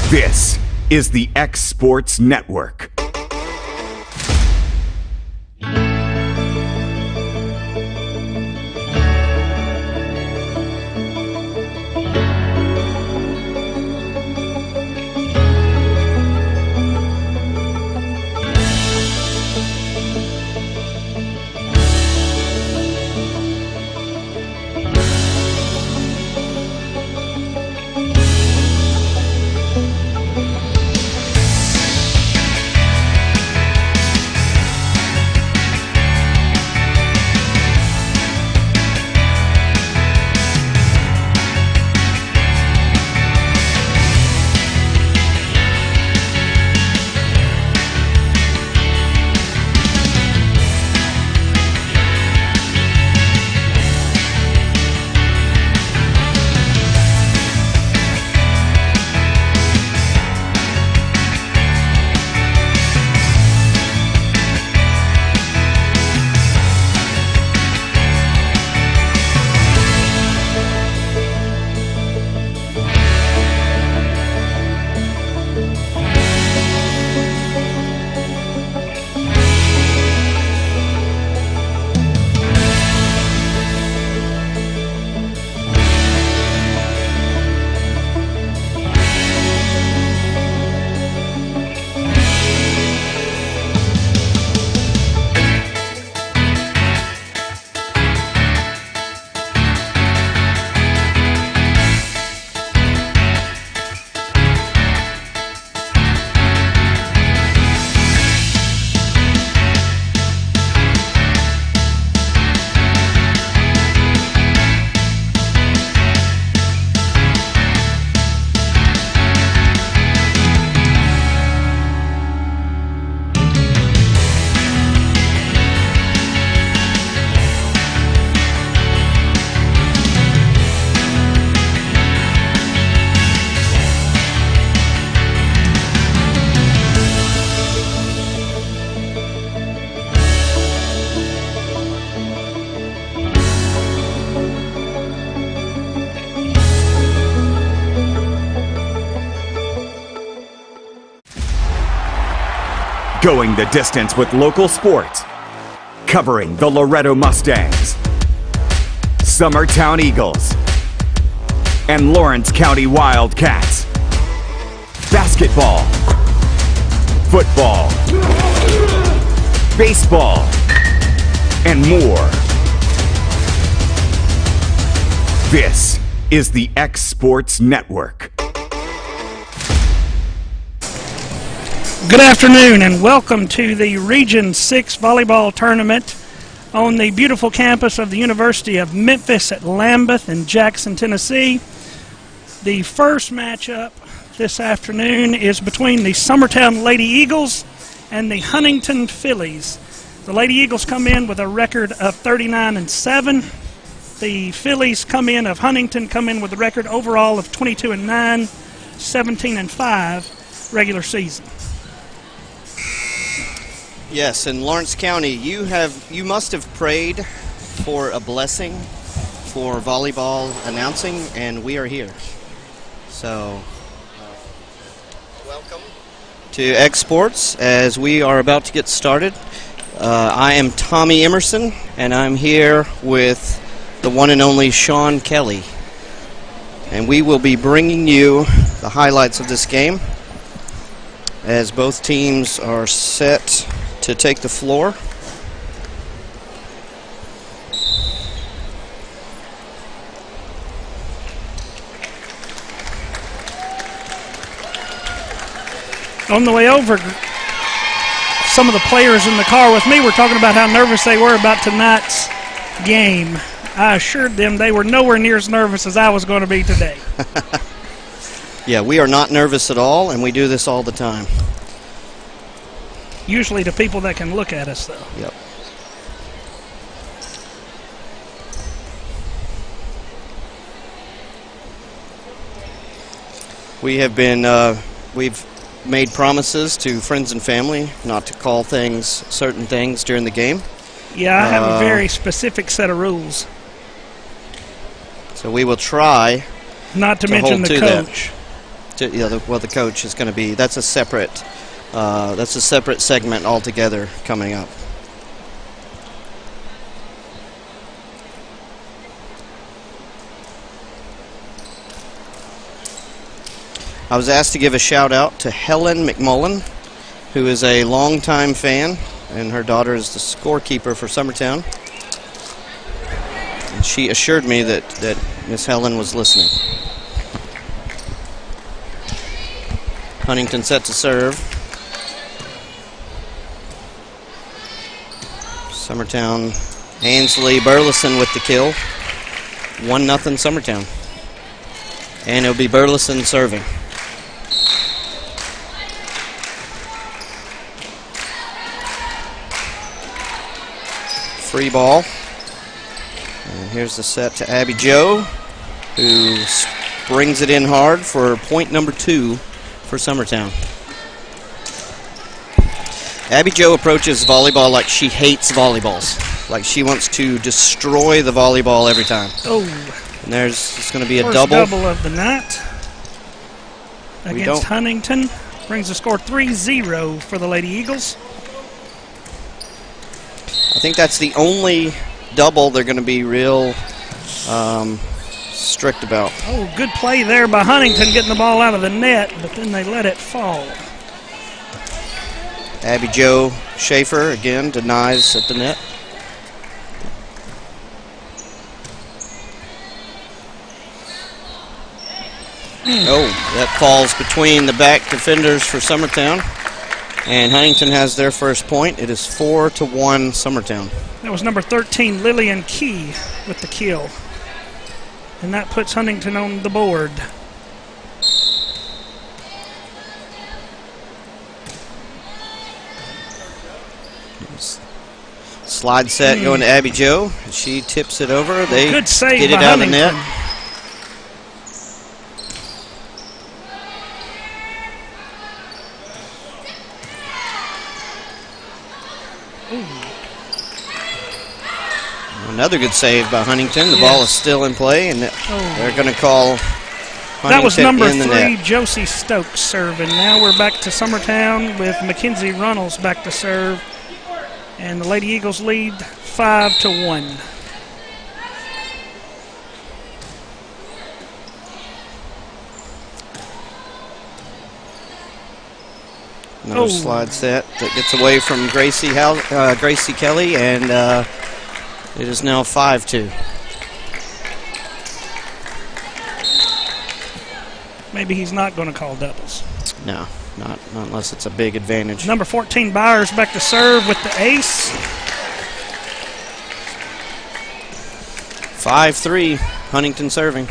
This is the X Sports Network. Going the distance with local sports, covering the Loretto Mustangs, Summertown Eagles, and Lawrence County Wildcats. Basketball, football, baseball, and more. This is the X Sports Network. Good afternoon and welcome to the Region 6 Volleyball Tournament on the beautiful campus of the University of Memphis at Lambeth in Jackson, Tennessee. The first matchup this afternoon is between the Summertown Lady Eagles and the Huntingdon Phillies. The Lady Eagles come in with a record of 39-7. The Phillies of Huntingdon come in with a record overall of 22-9, 17-5 regular season. Yes, in Lawrence County, you must have prayed for a blessing for volleyball announcing, and we are here. So, welcome to X Sports as we are about to get started. I am Tommy Emerson, and I'm here with the one and only Sean Kelly. And we will be bringing you the highlights of this game as both teams are set to take the floor. On the way over, some of the players in the car with me were talking about how nervous they were about tonight's game. I assured them they were nowhere near as nervous as I was going to be today. Yeah, we are not nervous at all, and we do this all the time. Usually to people that can look at us, though. Yep. We've made promises to friends and family not to call certain things during the game. Yeah, I have a very specific set of rules. So we will try not to mention the coach. the coach is going to be. That's a separate segment altogether coming up. I was asked to give a shout out to Helen McMullen, who is a longtime fan, and her daughter is the scorekeeper for Summertown. And she assured me that Miss Helen was listening. Huntingdon set to serve. Summertown, Ainsley Burleson with the kill. 1-0 Summertown. And it'll be Burleson serving. Free ball. And here's the set to Abby Jo, who brings it in hard for point number 2 for Summertown. Abby Jo approaches volleyball like she hates volleyballs. Like she wants to destroy the volleyball every time. Oh. And it's going to be a First double of the night against Huntingdon. Brings the score 3-0 for the Lady Eagles. I think that's the only double they're going to be real strict about. Oh, good play there by Huntingdon getting the ball out of the net, but then they let it fall. Abby Jo Schaefer again denies at the net. Oh, that falls between the back defenders for Summertown. And Huntingdon has their first point. It is 4-1 Summertown. That was number 13, Lillian Key, with the kill. And that puts Huntingdon on the board. Slide set going to Abby Jo. She tips it over. They good save get it by out of the Huntingdon. net. Another good save by Huntingdon. The ball is still in play, and they're going to call Huntingdon. That was number in the 3, net. Josie Stokes serving. Now we're back to Summertown with Mackenzie Runnels back to serve. And the Lady Eagles lead 5-1. Another slide set that gets away from Gracie Kelly, and it is now 5-2. Maybe he's not going to call doubles. No, not unless it's a big advantage. Number 14, Byers back to serve with the ace. 5-3, Huntingdon serving.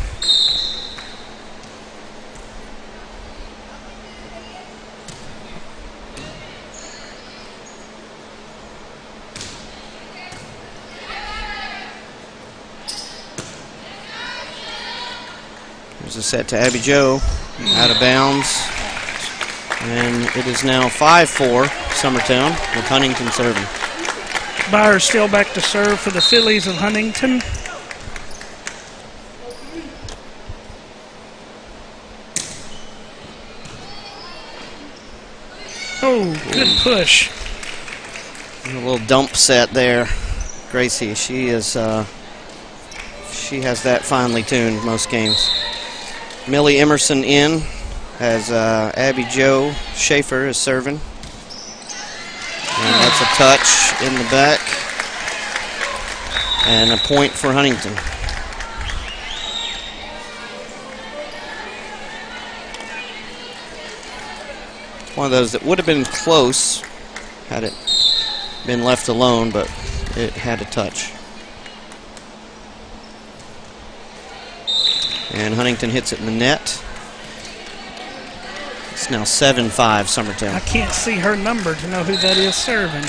There's a set to Abby Jo, out of bounds. And it is now 5-4, Summertown, with Huntingdon serving. Byers still back to serve for the Phillies of Huntingdon. Oh, good push. A little dump set there. Gracie, she has that finely tuned most games. Millie Emerson in as Abby Jo Schaefer is serving. And that's a touch in the back. And a point for Huntingdon. One of those that would have been close had it been left alone, but it had a touch. And Huntingdon hits it in the net. It's now 7-5 Summertown. I can't see her number to know who that is serving.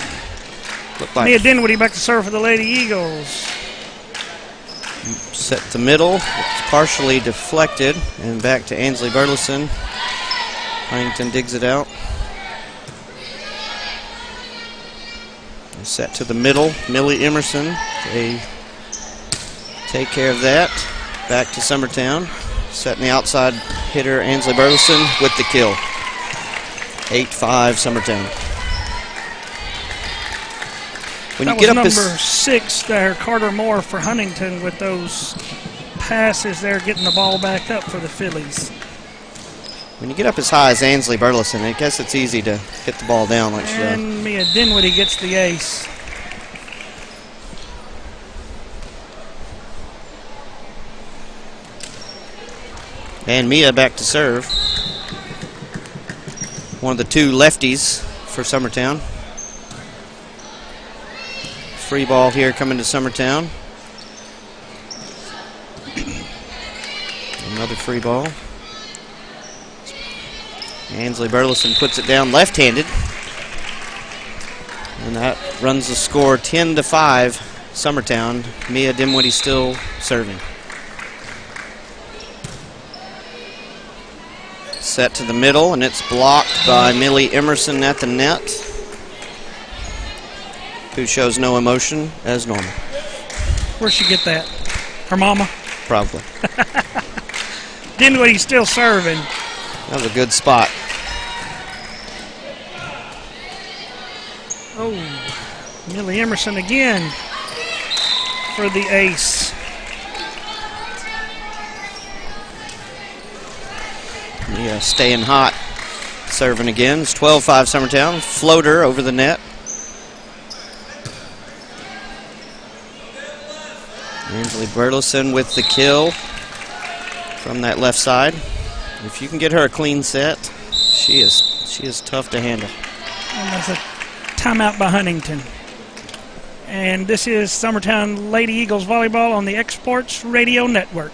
Looked like Mia Dinwiddie back to serve for the Lady Eagles. set to middle. It's partially deflected. And back to Ainsley Burleson. Huntingdon digs it out. Set to the middle. Millie Emerson. They take care of that. Back to Summertown. Set in the outside hitter Ansley Burleson with the kill. 8-5 Summertown. When That you get was up number 6 there, Carter Moore for Huntington, with those passes there, getting the ball back up for the Phillies. When you get up as high as Ansley Burleson, I guess it's easy to hit the ball down like she does. And Mia Dinwiddie gets the ace. And Mia back to serve. One of the 2 lefties for Summertown. Free ball here coming to Summertown. Another free ball. Ansley Burleson puts it down left-handed. And that runs the score 10-5 Summertown. Mia Dinwiddie still serving. Set to the middle, and it's blocked by Millie Emerson at the net, who shows no emotion as normal. Where'd she get that? Her mama? Probably. Dinwiddie still serving. That was a good spot. Oh, Millie Emerson again for the ace. Yeah, staying hot. Serving again. It's 12-5 Summertown. Floater over the net. Ansley Burleson with the kill from that left side. If you can get her a clean set, she is tough to handle. And that's a timeout by Huntington. And this is Summertown Lady Eagles Volleyball on the Exports Radio Network.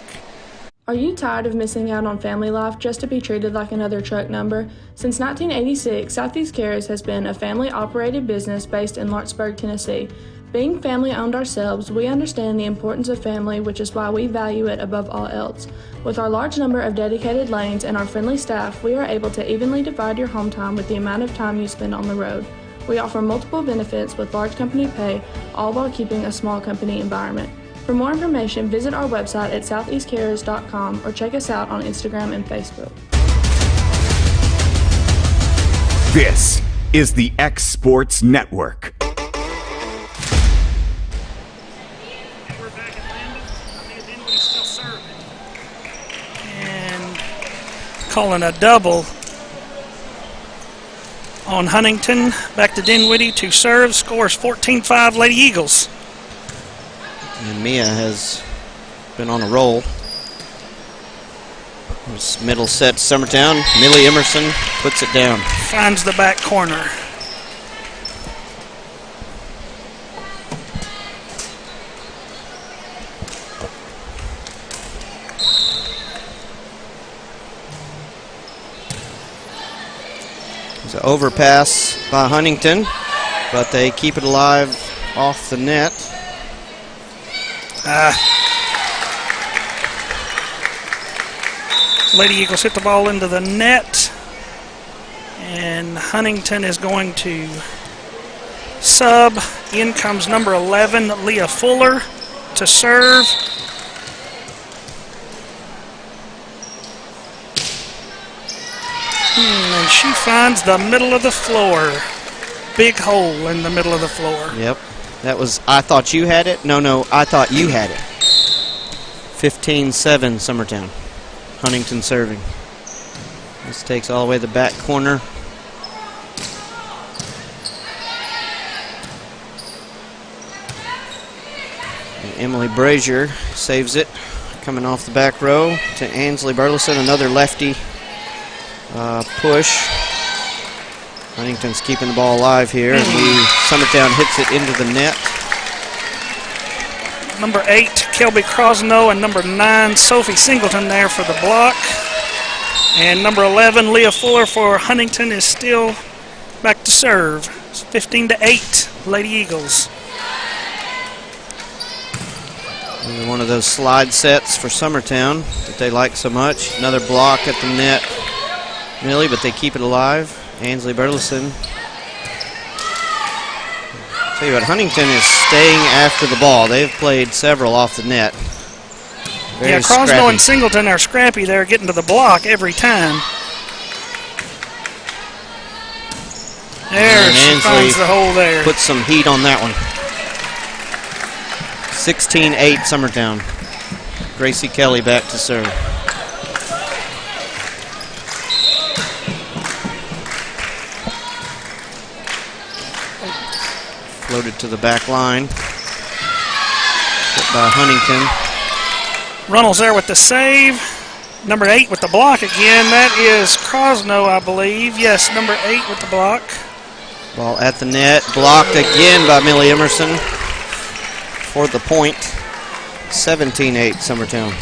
Are you tired of missing out on family life just to be treated like another truck number? Since 1986, Southeast Cares has been a family-operated business based in Lawrenceburg, Tennessee. Being family-owned ourselves, we understand the importance of family, which is why we value it above all else. With our large number of dedicated lanes and our friendly staff, we are able to evenly divide your home time with the amount of time you spend on the road. We offer multiple benefits with large company pay, all while keeping a small company environment. For more information, visit our website at southeastcarriers.com or check us out on Instagram and Facebook. This is the X Sports Network. We're back at Lambeth. Mia Dinwiddie still serving. And calling a double on Huntington. Back to Dinwiddie to serve. Scores 14-5 Lady Eagles. And Mia has been on a roll. This middle set to Summertown. Millie Emerson puts it down. Finds the back corner. It's an overpass by Huntington, but they keep it alive off the net. Lady Eagles hit the ball into the net, and Huntington is going to sub. In comes number 11, Leah Fuller, to serve. And she finds the middle of the floor. Big hole in the middle of the floor. Yep. That was, I thought you had it. No, I thought you had it. 15-7 Summertown. Huntington serving. This takes all the way to the back corner. And Emily Brazier saves it. Coming off the back row to Ansley Burleson. Another lefty push. Huntington's keeping the ball alive here. And Summertown hits it into the net. Number 8, Kelby Crosno, and number 9, Sophie Singleton there for the block. And number 11, Leah Fuller for Huntington is still back to serve. It's 15-8, Lady Eagles. Another one of those slide sets for Summertown that they like so much. Another block at the net, Millie, but they keep it alive. Ansley Burleson. Tell you what, Huntington is staying after the ball. They've played several off the net. Very Crosno scrappy. and Singleton are scrappy. They're getting to the block every time. There, she finds the hole there. Put some heat on that one. 16-8 Summertown. Gracie Kelly back to serve. Floated to the back line. Hit by Huntingdon. Runnels there with the save. Number 8 with the block again. That is Crosno, I believe. Yes, number 8 with the block. Ball at the net. Blocked again by Millie Emerson for the point. 17-8 Summertown.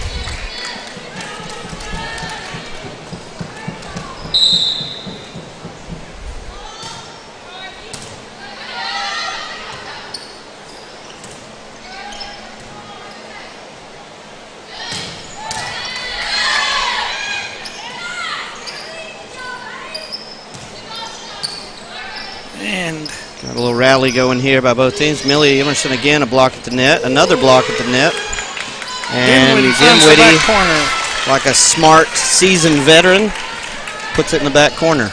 And got a little rally going here by both teams. Millie Emerson again, a block at the net. Another block at the net. And Dinwiddie, like a smart, seasoned veteran, puts it in the back corner.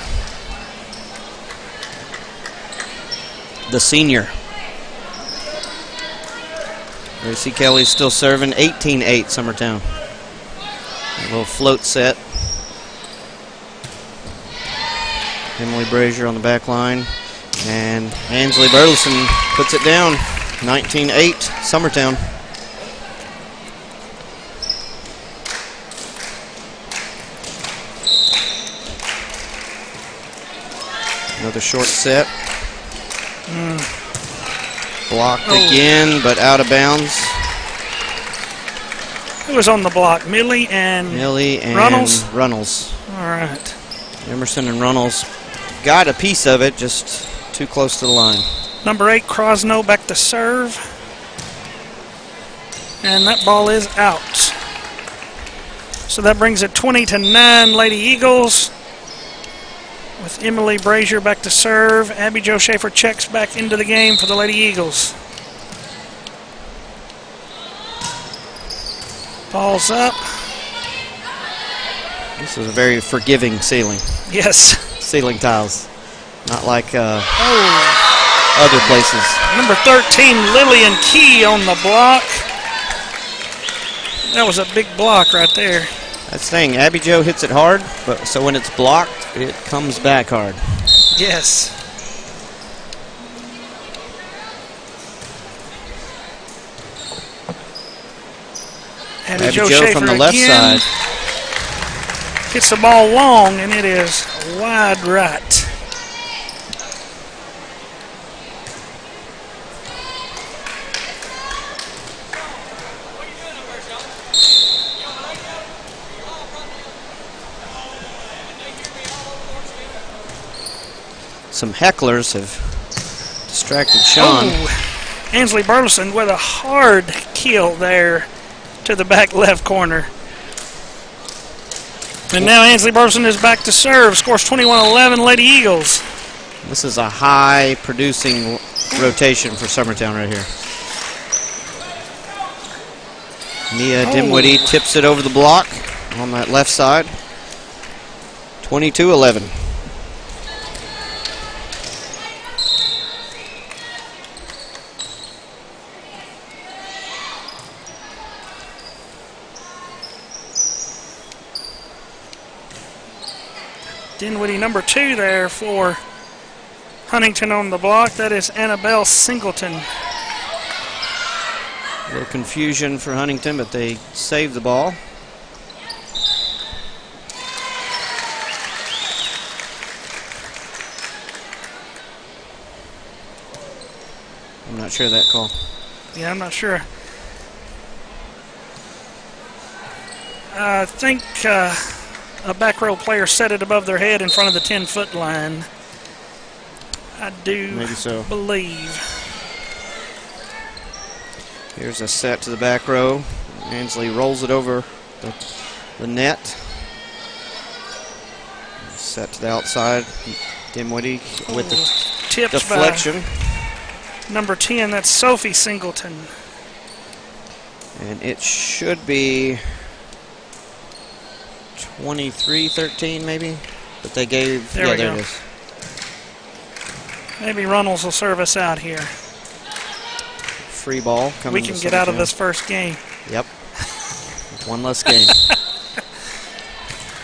The senior. Gracie Kelly still serving. 18-8 Summertown. A little float set. Emily Brazier on the back line. And Ansley Burleson puts it down. 19-8 Summertown. Another short set. Blocked again, but out of bounds. Who was on the block? Millie and Runnels? Runnels. All right. Emerson and Runnels got a piece of it, just too close to the line. Number 8, Crosno back to serve. And that ball is out. So that brings it 20-9 Lady Eagles. With Emily Brazier back to serve. Abby Jo Schaefer checks back into the game for the Lady Eagles. Ball's up. This is a very forgiving ceiling. Yes. Ceiling tiles. Not like other places. Number 13, Lillian Key on the block. That was a big block right there. That's the thing. Abby Jo hits it hard, but so when it's blocked, it comes back hard. Yes. Abby Jo from the left side. Hits the ball long, and it is wide right. Some hecklers have distracted Sean. Oh, Ansley Burleson with a hard kill there to the back left corner. And now Ansley Burleson is back to serve. Scores 21-11 Lady Eagles. This is a high-producing rotation for Summertown right here. Mia Dinwiddie tips it over the block on that left side. 22-11. Dinwiddie number 2 there for Huntingdon on the block. That is Annabelle Singleton. A little confusion for Huntingdon, but they saved the ball. I'm not sure of that call. Yeah, I'm not sure. I think a back row player set it above their head in front of the 10-foot line. I do Maybe so. believe. Here's a set to the back row. Ansley rolls it over the net. Set to the outside. Dinwiddie with the tips deflection. By number 10, that's Sophie Singleton. And it should be 23-13 maybe. But they gave, there it is. Maybe Runnels will serve us out here. Free ball coming. We can get out of this first game. Yep. One less game.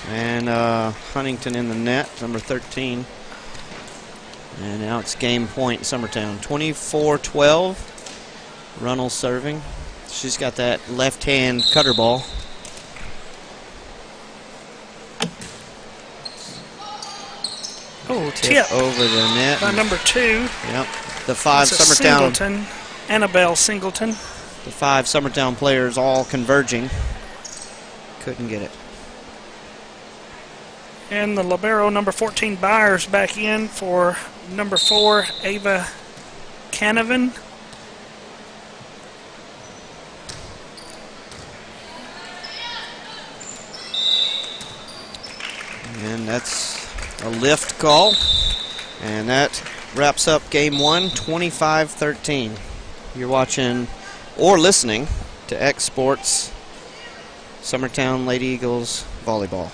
And Huntingdon in the net, number 13. And now it's game point, Summertown. 24-12. Runnels serving. She's got that left-hand cutter ball. Oh, tip over the net. By number 2. Yep. The 5 Summertown. Singleton. Annabelle Singleton. The 5 Summertown players all converging. Couldn't get it. And the libero, number 14, Byers, back in for number 4, Ava Canavan. And that's a lift call. And that wraps up game 1, 25-13. You're watching or listening to X Sports Summertown Lady Eagles Volleyball.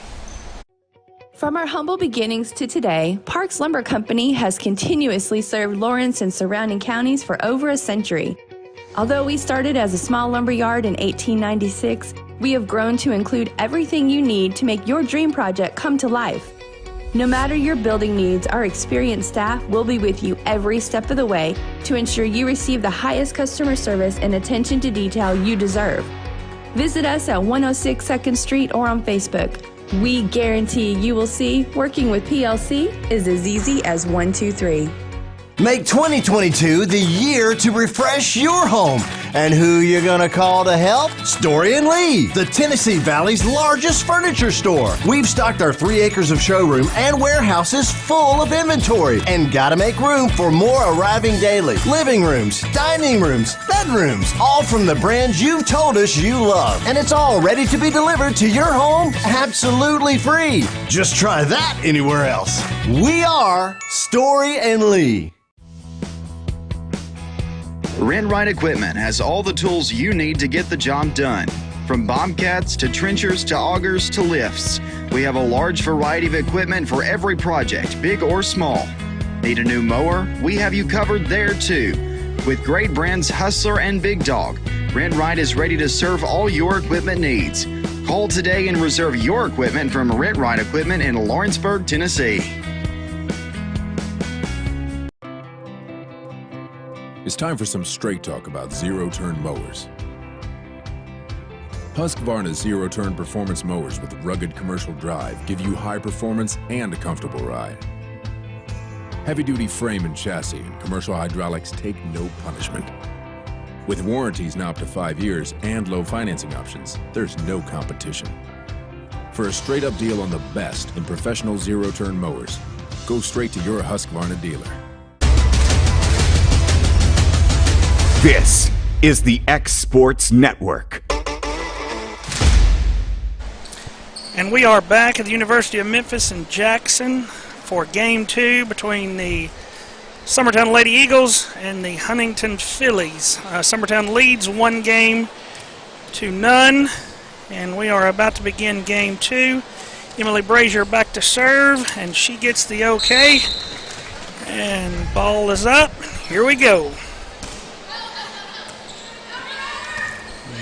From our humble beginnings to today, Parks Lumber Company has continuously served Lawrence and surrounding counties for over a century. Although we started as a small lumber yard in 1896, we have grown to include everything you need to make your dream project come to life. No matter your building needs, our experienced staff will be with you every step of the way to ensure you receive the highest customer service and attention to detail you deserve. Visit us at 106 2nd Street or on Facebook. We guarantee you will see working with PLC is as easy as 1, 2, 3. Make 2022 the year to refresh your home. And who you gonna call to help? Story & Lee, the Tennessee Valley's largest furniture store. We've stocked our 3 acres of showroom and warehouses full of inventory and gotta make room for more arriving daily. Living rooms, dining rooms, bedrooms, all from the brands you've told us you love. And it's all ready to be delivered to your home absolutely free. Just try that anywhere else. We are Story & Lee. Rent-Right Equipment has all the tools you need to get the job done. From bobcats to trenchers to augers to lifts, we have a large variety of equipment for every project, big or small. Need a new mower? We have you covered there too. With great brands Hustler and Big Dog, Rent-Right is ready to serve all your equipment needs. Call today and reserve your equipment from Rent-Right Equipment in Lawrenceburg, Tennessee. It's time for some straight talk about zero-turn mowers. Husqvarna's zero-turn performance mowers with rugged commercial drive give you high performance and a comfortable ride. Heavy-duty frame and chassis and commercial hydraulics take no punishment. With warranties now up to 5 years and low financing options, there's no competition. For a straight-up deal on the best in professional zero-turn mowers, go straight to your Husqvarna dealer. This is the X Sports Network. And we are back at the University of Memphis in Jackson for Game 2 between the Summertown Lady Eagles and the Huntingdon Phillies. Summertown leads 1-0, and we are about to begin Game 2. Emily Brazier back to serve, and she gets the okay. And ball is up. Here we go.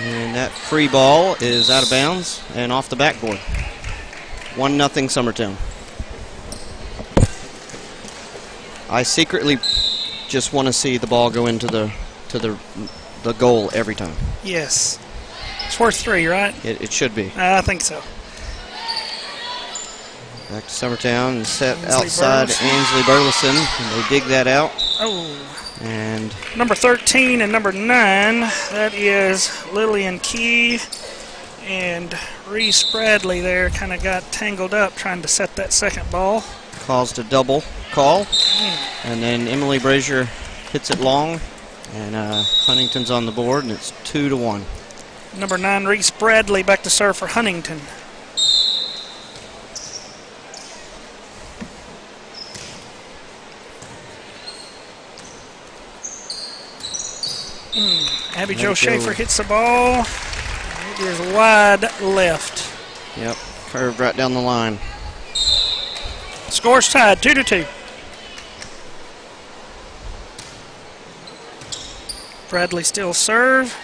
And that free ball is out of bounds and off the backboard. 1-0 Summertown. I secretly just want to see the ball go into the goal every time. Yes. It's worth 3, right? It should be. I think so. Back to Summertown and set outside Ainsley Burleson. And they dig that out. Oh. And number 13 and number 9, that is Lillian Key, and Reese Bradley there kind of got tangled up trying to set that second ball. Caused a double call. And then Emily Brazier hits it long, and Huntington's on the board, and it's 2-1. Number 9, Reese Bradley back to serve for Huntingdon. Abby Jo Schaefer hits the ball. Here's wide left. Yep, curved right down the line. Score's tied, 2-2. Bradley still serve.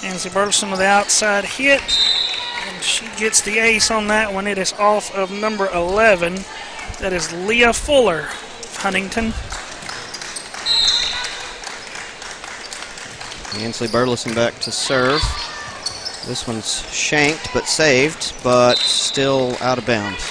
Ansley Burleson with the outside hit. And she gets the ace on that one. It is off of number 11. That is Leah Fuller of Huntingdon. Ansley Burleson back to serve. This one's shanked but saved, but still out of bounds.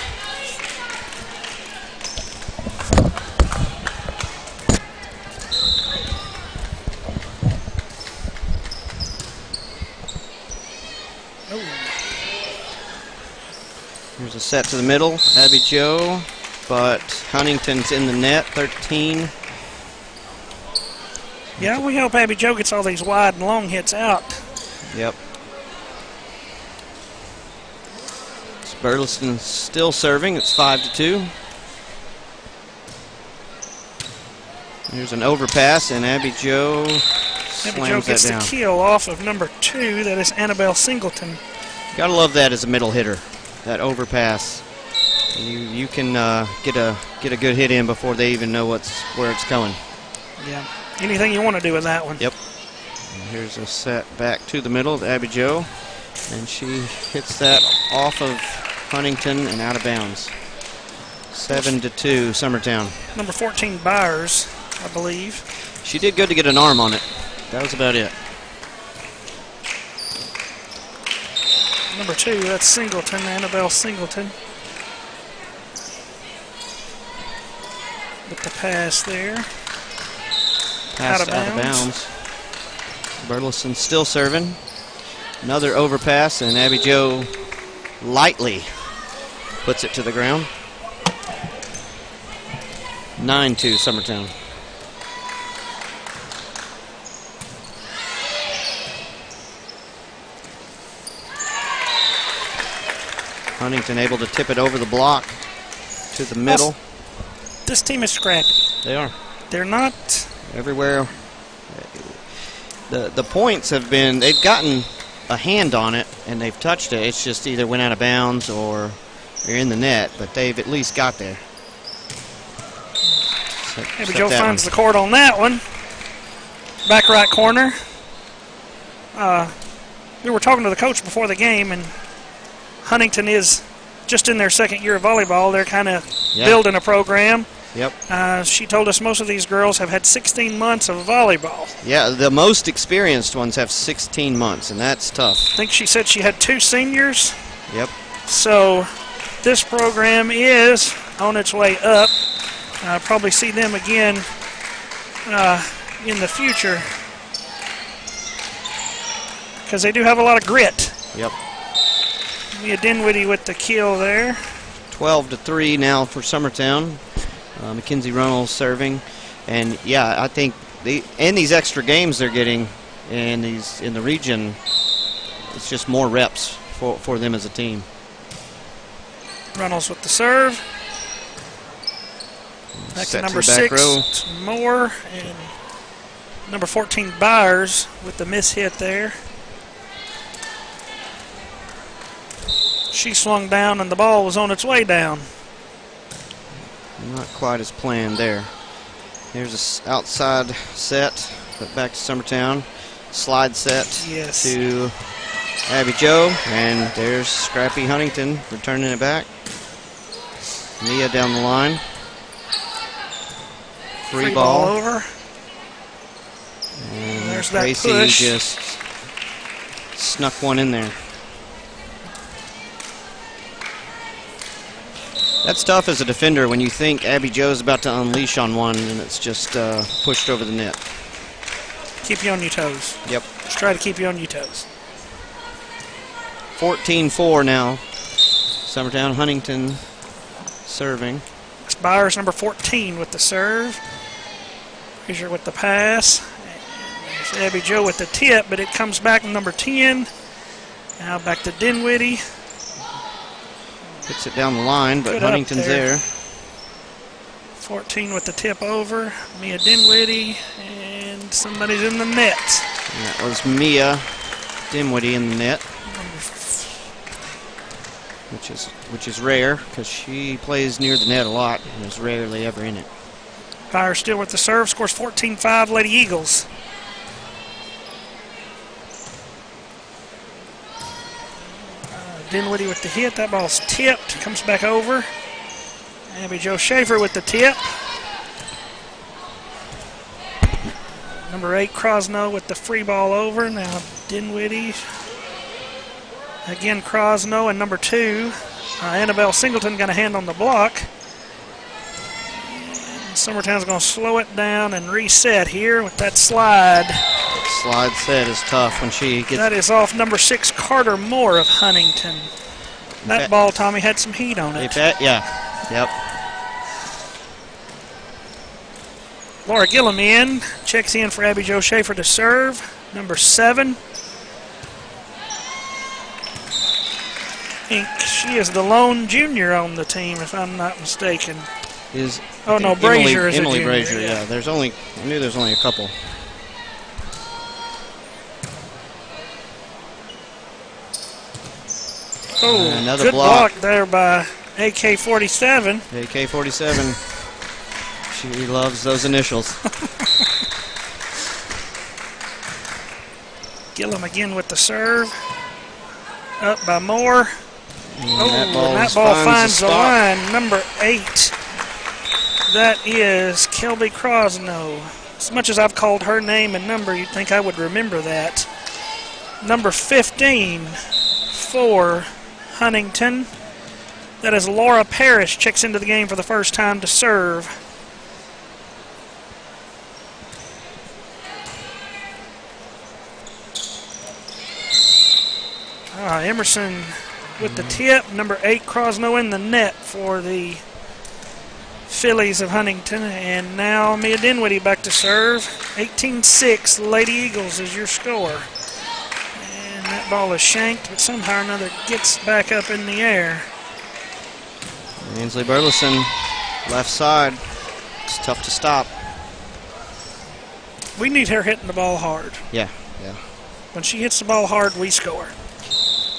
Here's a set to the middle, Abby Jo, but Huntington's in the net, 13. Yeah, we hope Abby Jo gets all these wide and long hits out. Yep. Burleson still serving. It's 5-2. Here's an overpass, and Abby Jo slams Abby Jo gets that down. the kill off of number 2. That is Annabelle Singleton. Gotta love that as a middle hitter. That overpass. You can get a good hit in before they even know where it's going. Yeah. Anything you want to do with that one. Yep. And here's a set back to the middle of Abby Jo, and she hits that off of Huntingdon and out of bounds. 7-2, Summertown. Number 14, Byers, I believe. She did good to get an arm on it. That was about it. Number 2, that's Singleton, Annabelle Singleton. With the pass there. Pass out of bounds. Burleson still serving. Another overpass, and Abby Jo lightly puts it to the ground. 9-2, Summertown. Huntingdon able to tip it over the block to the middle. This team is scrappy. They are. They're not. Everywhere. The points have been, they've gotten a hand on it and they've touched it. It's just either went out of bounds or they're in the net, but they've at least got there. Abby Jo finds the court on that one. Back right corner. We were talking to the coach before the game, and Huntingdon is just in their second year of volleyball. They're kind of building a program. Yep. She told us most of these girls have had 16 months of volleyball. Yeah, the most experienced ones have 16 months, and that's tough. I think she said she had 2 seniors. Yep. So this program is on its way up. Probably see them again in the future because they do have a lot of grit. Yep. Mia Dinwiddie with the kill there. 12-3 now for Summertown. Mackenzie Runnels serving, and yeah, I think these extra games they're getting in the region, it's just more reps for them as a team. Runnels with the serve. Back to number 6, Moore, and number 14, Byers with the miss hit there. She swung down, and the ball was on its way down. Not quite as planned there. Here's an outside set, but back to Summertown. Slide set to Abby Jo, and there's Scrappy Huntingdon returning it back. Mia down the line. Free ball over. And there's that Tracy push. Just snuck one in there. That's tough as a defender when you think Abby Jo's about to unleash on one and it's just pushed over the net. Keep you on your toes. Yep. Just try to keep you on your toes. 14-4 now. Summertown, Huntingdon serving. It's Byers, number 14, with the serve. Frazier with the pass. There's Abby Jo with the tip, but it comes back to number 10. Now back to Dinwiddie. Puts it down the line, but Good Huntington's there. 14 with the tip over. Mia Dinwiddie, and somebody's in the net. And that was Mia Dinwiddie in the net. which is rare because she plays near the net a lot and is rarely ever in it. Fire still with the serve, scores 14-5, Lady Eagles. Dinwiddie with the hit. That ball's tipped, comes back over. Abby Jo Schaefer with the tip. Number 8, Crosno with the free ball over. Now Dinwiddie. Again, Crosno, and number 2, Annabelle Singleton, going to hand on the block. And Summertown's going to slow it down and reset here with that slide. Slide set is tough when she gets... That is off number 6, Carter Moore of Huntington. That ball, Tommy, had some heat on it. Yeah, yep. Laura Gillum in, checks in for Abby Jo Schaefer to serve. Number 7. I think she is the lone junior on the team, if I'm not mistaken. Brazier is Emily a junior. Brazier, yeah. I knew there's only a couple. Oh, another good block there by AK-47. AK-47. She loves those initials. Gillum again with the serve. Up by Moore. That ball finds the line. Number 8. That is Kelby Crosno. As much as I've called her name and number, you'd think I would remember that. Number 15 for Huntington. That is Laura Parrish. Checks into the game for the first time to serve. Emerson with the tip. Number 8, Crosno in the net for the Phillies of Huntington. And now Mia Dinwiddie back to serve. 18-6, Lady Eagles is your score. And that ball is shanked, but somehow or another gets back up in the air. Ainsley Burleson, left side. It's tough to stop. We need her hitting the ball hard. Yeah. When she hits the ball hard, we score.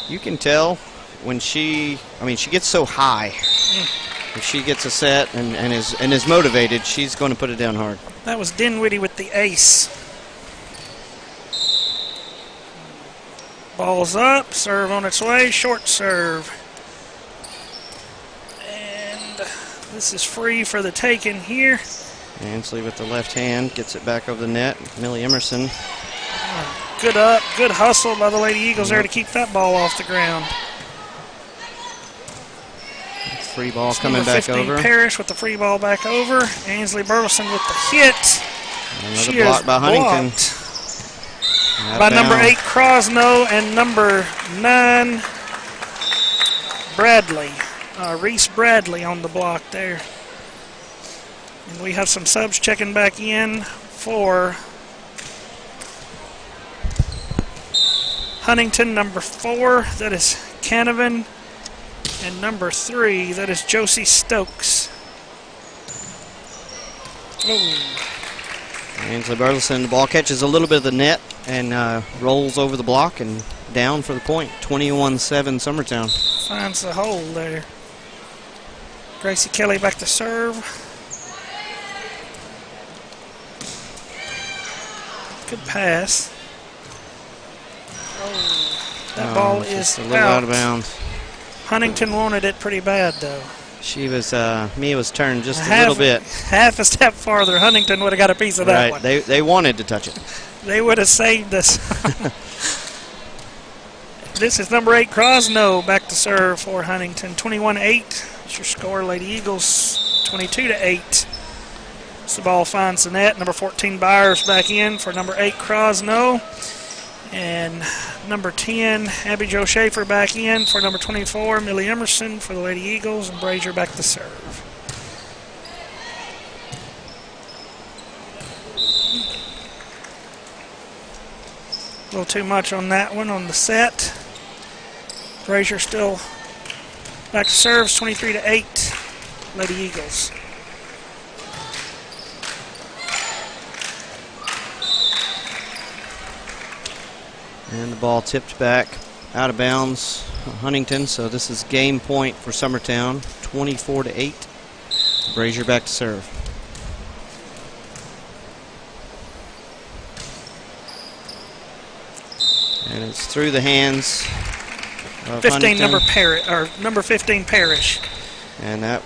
You can tell when she gets so high. If she gets a set and is motivated, she's going to put it down hard. That was Dinwiddie with the ace. Ball's up, serve on its way, short serve. And this is free for the taking here. Ainsley with the left hand gets it back over the net. Millie Emerson. Good hustle by the Lady Eagles there to keep that ball off the ground. Free ball coming back over. Parrish with the free ball back over. Ainsley Burleson with the hit. Another block by Huntington. By number 8, Crosno, and number 9, Bradley. Reese Bradley on the block there. And we have some subs checking back in for Huntington. Number 4, that is Canavan. And number 3, that is Josie Stokes. Ainsley Burleson, the ball catches a little bit of the net and rolls over the block and down for the point. 21-7 Summertown. Finds the hole there. Gracie Kelly back to serve. Good pass. That ball is a little out of bounds. Huntington wanted it pretty bad, though. She was, Mia was turned just a little bit. Half a step farther, Huntington would have got a piece of that one. They wanted to touch it. They would have saved us. This is number 8, Crosno, back to serve for Huntington. 21-8. That's your score, Lady Eagles. 22-8. So the ball finds the net. Number 14, Byers back in for number 8, Crosno. And number 10, Abby Jo Schaefer back in for number 24, Millie Emerson for the Lady Eagles, and Brazier back to serve. A little too much on that one on the set. Brazier still back to serves, 23-8, Lady Eagles. And the ball tipped back out of bounds Huntingdon, so this is game point for Summertown, 24-8. Brazier back to serve. And it's through the hands of 15 Huntingdon. number 15 Parrish. And that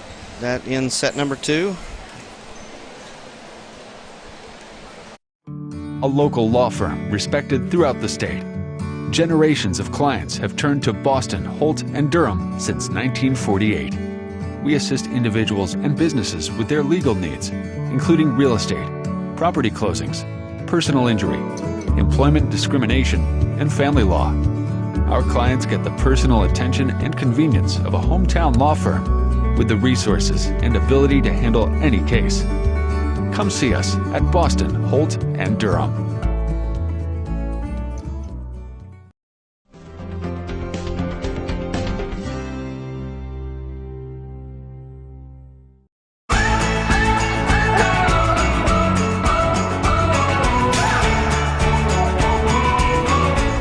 ends set number 2. A local law firm respected throughout the state. Generations of clients have turned to Boston, Holt, and Durham since 1948. We assist individuals and businesses with their legal needs, including real estate, property closings, personal injury, employment discrimination, and family law. Our clients get the personal attention and convenience of a hometown law firm with the resources and ability to handle any case. Come see us at Boston, Holt, and Durham.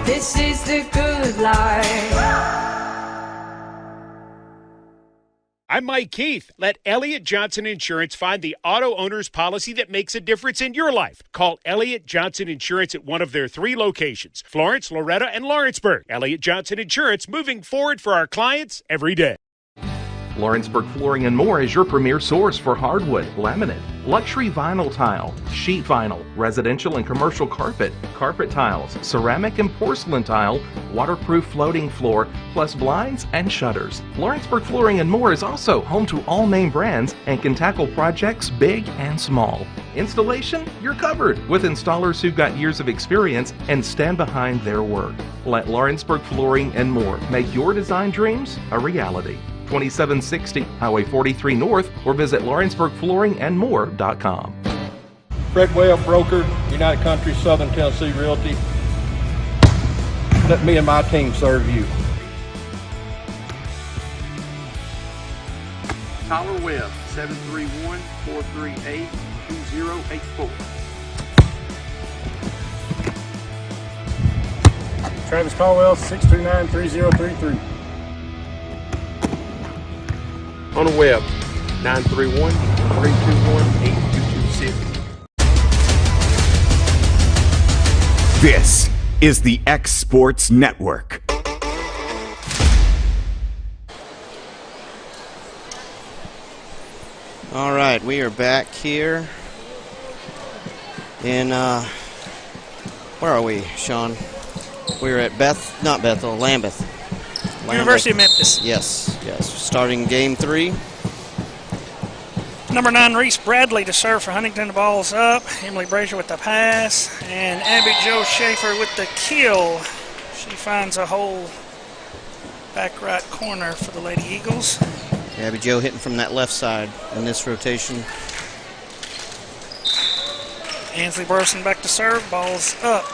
This is the good life. I'm Mike Keith. Let Elliott Johnson Insurance find the auto owner's policy that makes a difference in your life. Call Elliott Johnson Insurance at one of their 3 locations, Florence, Loretto, and Lawrenceburg. Elliott Johnson Insurance, moving forward for our clients every day. Lawrenceburg Flooring and More is your premier source for hardwood, laminate, luxury vinyl tile, sheet vinyl, residential and commercial carpet, carpet tiles, ceramic and porcelain tile, waterproof floating floor, plus blinds and shutters. Lawrenceburg Flooring and More is also home to all name brands and can tackle projects big and small. Installation, you're covered with installers who've got years of experience and stand behind their work. Let Lawrenceburg Flooring and More make your design dreams a reality. 2760 Highway 43 North, or visit LawrenceburgFlooringandMore.com. Fred Webb, broker, United Country, Southern Tennessee Realty. Let me and my team serve you. Tyler Webb, 731-438-2084. Travis Caldwell, 629-3033. On the web, 931-321-8226. This is the X Sports Network. All right, we are back here in, where are we, Sean? We're at Lambeth. University of Memphis. Yes. Starting game 3. Number 9, Reese Bradley to serve for Huntingdon. The ball's up. Emily Brazier with the pass. And Abby Jo Schaefer with the kill. She finds a hole back right corner for the Lady Eagles. Abby Jo hitting from that left side in this rotation. Ansley Burleson back to serve. Ball's up.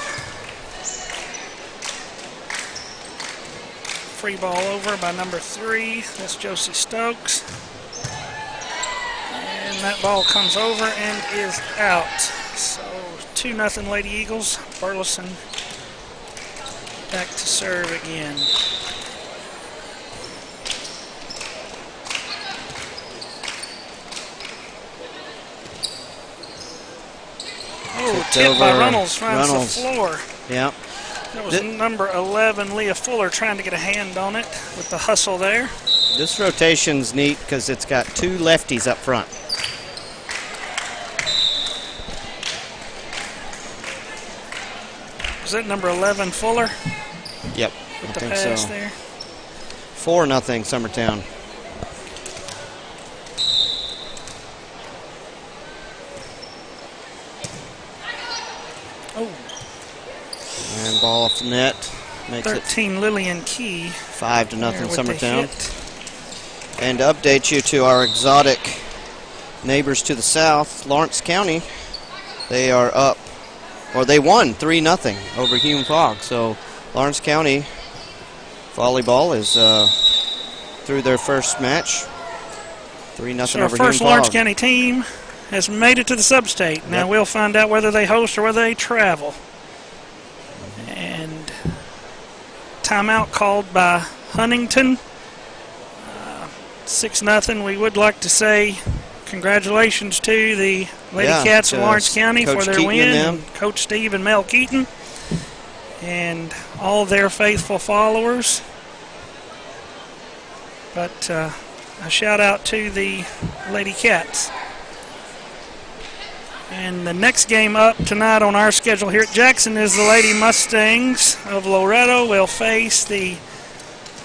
Free ball over by number 3. That's Josie Stokes. And that ball comes over and is out. So 2-0 Lady Eagles. Burleson back to serve again. Oh, tipped by Runnels, finds the floor. Yeah. That was number 11, Leah Fuller, trying to get a hand on it with the hustle there. This rotation's neat because it's got 2 lefties up front. Is that number 11, Fuller? Yep, with I the think pass so. There. 4-0 Summertown. Oh. And ball off the net. Makes 13 Lillian Key. 5-0 Summertown. And to update you to our exotic neighbors to the south, Lawrence County, they are up, or they won 3-0 over Hume Fogg. So Lawrence County volleyball is through their first match. 3-0 so over Hume Fogg. Our first Lawrence County team has made it to the sub-state. Now we'll find out whether they host or whether they travel. And timeout called by Huntingdon. 6-0. We would like to say congratulations to the Lady Cats of Lawrence County Coach for their Keaton win, and Coach Steve and Mel Keaton, and all their faithful followers. But a shout out to the Lady Cats. And the next game up tonight on our schedule here at Jackson is the Lady Mustangs of Loretto will face the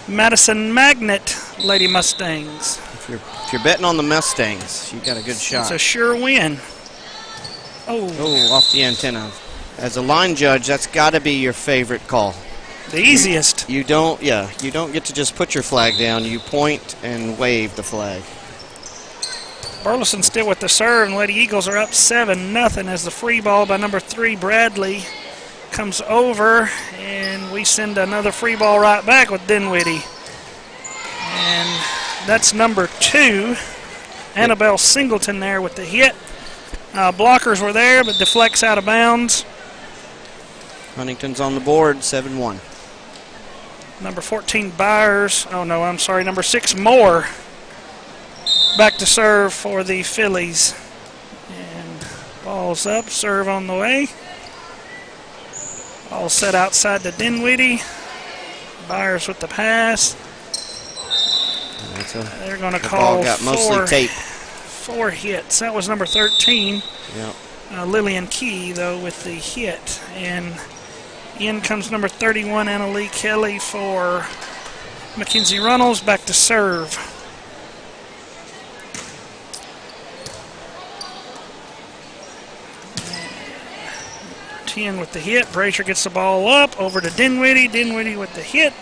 Madison Magnet Lady Mustangs. If you're betting on the Mustangs, you got a good shot. It's a sure win. Oh, off the antenna. As a line judge, that's got to be your favorite call. The easiest. You don't get to just put your flag down. You point and wave the flag. Burleson still with the serve, and Lady Eagles are up 7-0 as the free ball by number 3 Bradley comes over, and we send another free ball right back with Dinwiddie. And that's number 2, Annabelle Singleton there with the hit. Blockers were there, but deflects out of bounds. Huntington's on the board, 7-1. Number 14 Byers, number 6 Moore back to serve for the Phillies. And ball's up, serve on the way. All set outside to Dinwiddie. Byers with the pass. They're going to call got mostly tape. 4 hits. That was number 13. Yep. Lillian Key, though, with the hit. And in comes number 31, Anna Lee Kelly for Mackenzie Runnels, back to serve. And 10 with the hit. Brazier gets the ball up, over to Dinwiddie. Dinwiddie with the hit.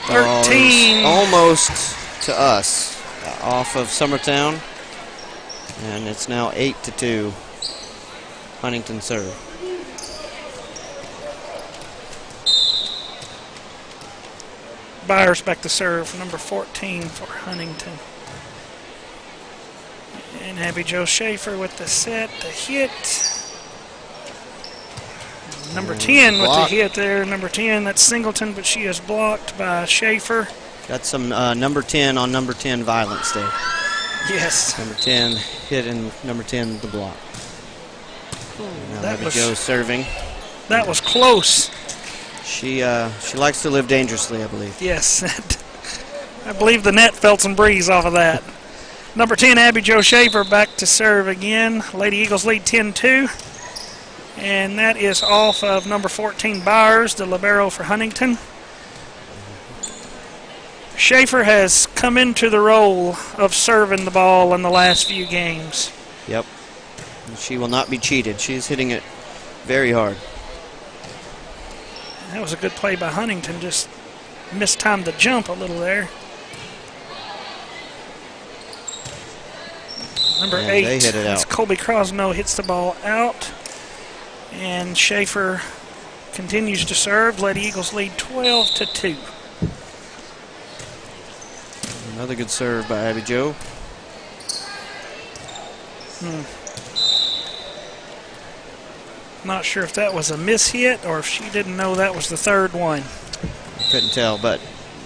13. Almost to us, off of Summertown. And it's now 8-2. Huntingdon serve. Byers back to serve, number 14 for Huntingdon. And Abby Jo Schaefer with the set, the hit. Number 10 with the hit there. Number 10, that's Singleton, but she is blocked by Schaefer. Got some number 10 on number 10 violence there. Yes. Number 10 hit and number 10 the block. Now Abby Jo serving. That was close. She likes to live dangerously, I believe. Yes. I believe the net felt some breeze off of that. Number 10, Abby Jo Schaefer back to serve again. Lady Eagles lead 10-2. And that is off of number 14, Byers, the libero for Huntingdon. Schaefer has come into the role of serving the ball in the last few games. Yep. She will not be cheated. She's hitting it very hard. That was a good play by Huntingdon. Just mistimed the jump a little there. Number 8. They hit it out. Colby Crosno hits the ball out. And Schaefer continues to serve. Lady Eagles lead 12-2. Another good serve by Abby Jo. Not sure if that was a mishit or if she didn't know that was the third one. Couldn't tell, but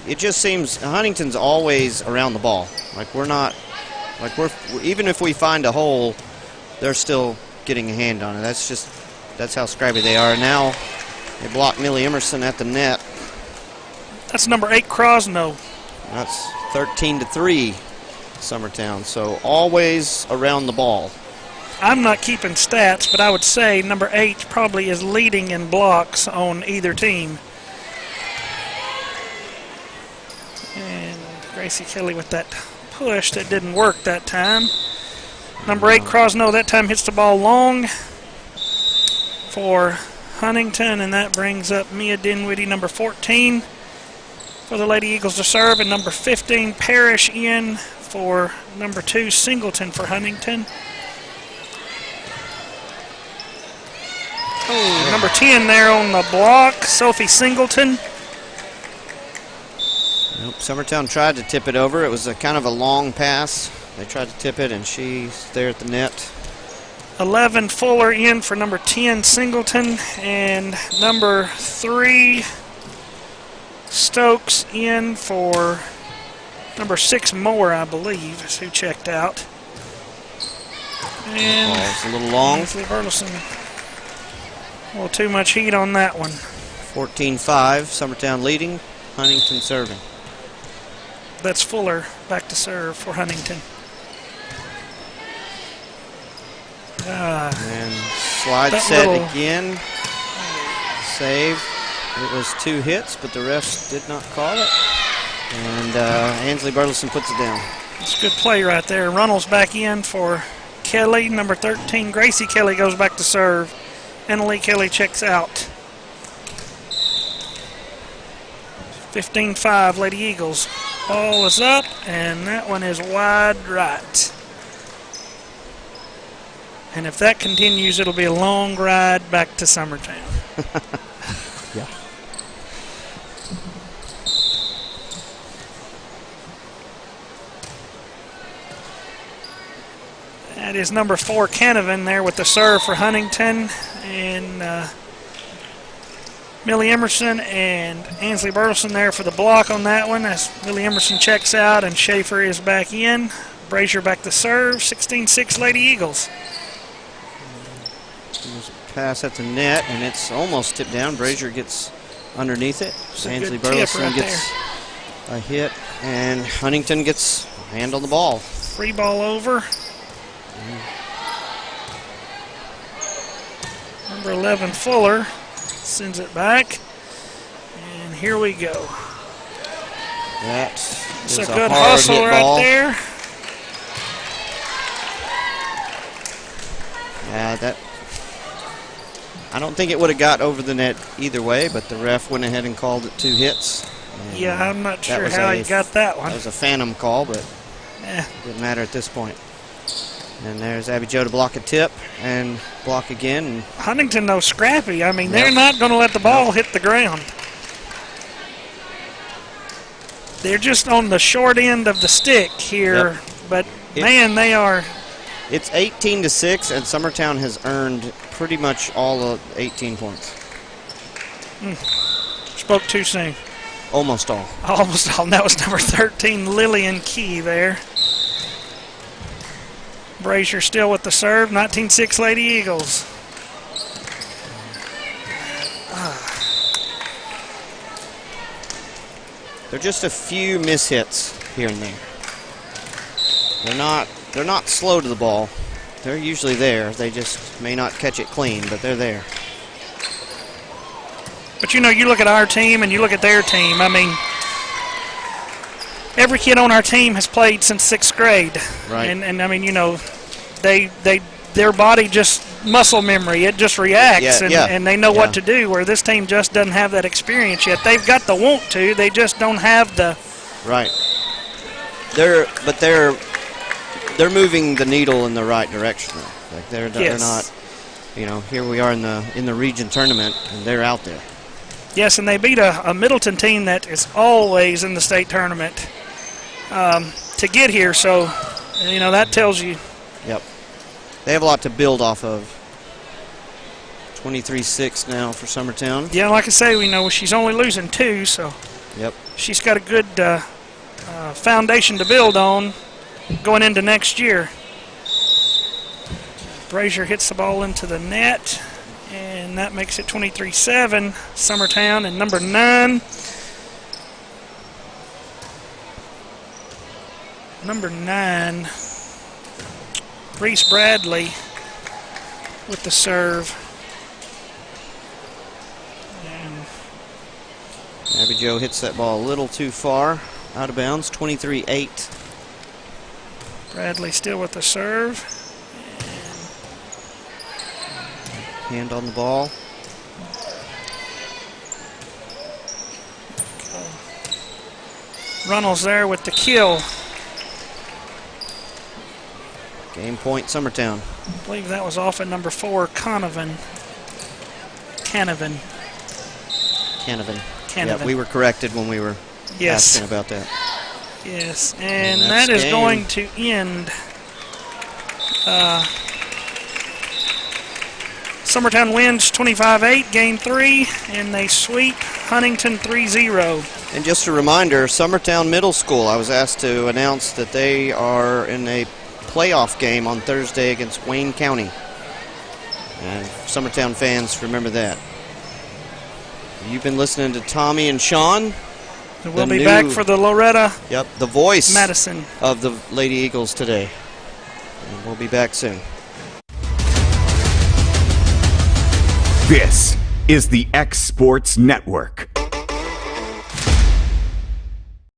it just seems Huntington's always around the ball. Even if we find a hole, they're still getting a hand on it. That's how scrappy they are. Now they block Millie Emerson at the net. That's number 8, Crosno. That's 13-3, Summertown. So always around the ball. I'm not keeping stats, but I would say number 8 probably is leading in blocks on either team. And Gracie Kelly with that push that didn't work that time. Number 8, Crosno, that time hits the ball long for Huntingdon, and that brings up Mia Dinwiddie, number 14, for the Lady Eagles to serve, and number 15, Parrish in for number 2, Singleton for Huntingdon. Oh, number 10 there on the block, Sophie Singleton. Nope, Summertown tried to tip it over. It was a kind of a long pass. They tried to tip it, and she's there at the net. 11 Fuller in for number 10 Singleton, and number 3 Stokes in for number 6 Moore, I believe, is who checked out. And ball's a little long. Ansley Burleson, a little too much heat on that one. 14-5, Summertown leading, Huntingdon serving. That's Fuller back to serve for Huntingdon. And slide set again. Save. It was 2 hits, but the refs did not call it. And Ansley Burleson puts it down. It's a good play right there. Runnels back in for Kelly. Number 13, Gracie Kelly, goes back to serve. Annalie Kelly checks out. 15-5, Lady Eagles. Ball is up, and that one is wide right. And if that continues, it'll be a long ride back to Summertown. Yeah. That is number 4, Canavan, there with the serve for Huntingdon. And Millie Emerson and Ansley Burleson there for the block on that one as Millie Emerson checks out and Schaefer is back in. Brazier back to serve. 16-6 Lady Eagles. Pass at the net, and it's almost tipped down. Brazier gets underneath it. Ansley good Burleson right gets a hit, and Huntingdon gets a hand on the ball. Free ball over. Number 11, Fuller, sends it back. And here we go. That It's is a good hard hustle hit right ball. there. Yeah, that. I don't think it would have got over the net either way, but the ref went ahead and called it 2 hits. Yeah, I'm not sure how he got that one. That was a phantom call, but it didn't matter at this point. And there's Abby Jo to block a tip and block again. And Huntingdon, though, scrappy. I mean, they're not going to let the ball hit the ground. They're just on the short end of the stick here, but man, they are. It's 18-6, and Summertown has earned pretty much all of 18 points. Spoke too soon. Almost all. Almost all. And that was number 13, Lillian Key there. Brazier still with the serve. 19-6 Lady Eagles. They're just a few mishits here and there. They're not slow to the ball. They're usually there. They just may not catch it clean, but they're there. But you know, you look at our team and you look at their team. I mean, every kid on our team has played since 6th grade. Right. And I mean, you know, their body just muscle memory. It just reacts, and they know what to do. Where this team just doesn't have that experience yet. They've got the want to. They just don't have the. Right. They're moving the needle in the right direction. Like they're not. You know, here we are in the region tournament, and they're out there. Yes, and they beat a Middleton team that is always in the state tournament to get here. So, you know, that tells you. Yep. They have a lot to build off of. 23-6 now for Summertown. Yeah, like I say, we know she's only losing 2, so she's got a good foundation to build on going into next year. Brazier hits the ball into the net, and that makes it 23-7 Summertown. And number 9, Reese Bradley with the serve. Abby Jo hits that ball a little too far, out of bounds, 23-8. Bradley still with the serve. Hand on the ball. Runnels there with the kill. Game point, Summertown. I believe that was off at number 4, Canavan. Yeah, we were corrected when we were asking about that. Yes, and that is going to end Summertown wins 25-8, game 3, and they sweep Huntingdon 3-0. And just a reminder, Summertown Middle School, I was asked to announce that they are in a playoff game on Thursday against Wayne County. And Summertown fans, remember that. You've been listening to Tommy and Sean. We'll be back for the Loretta. Yep, the voice Madison of the Lady Eagles today. And we'll be back soon. This is the X Sports Network.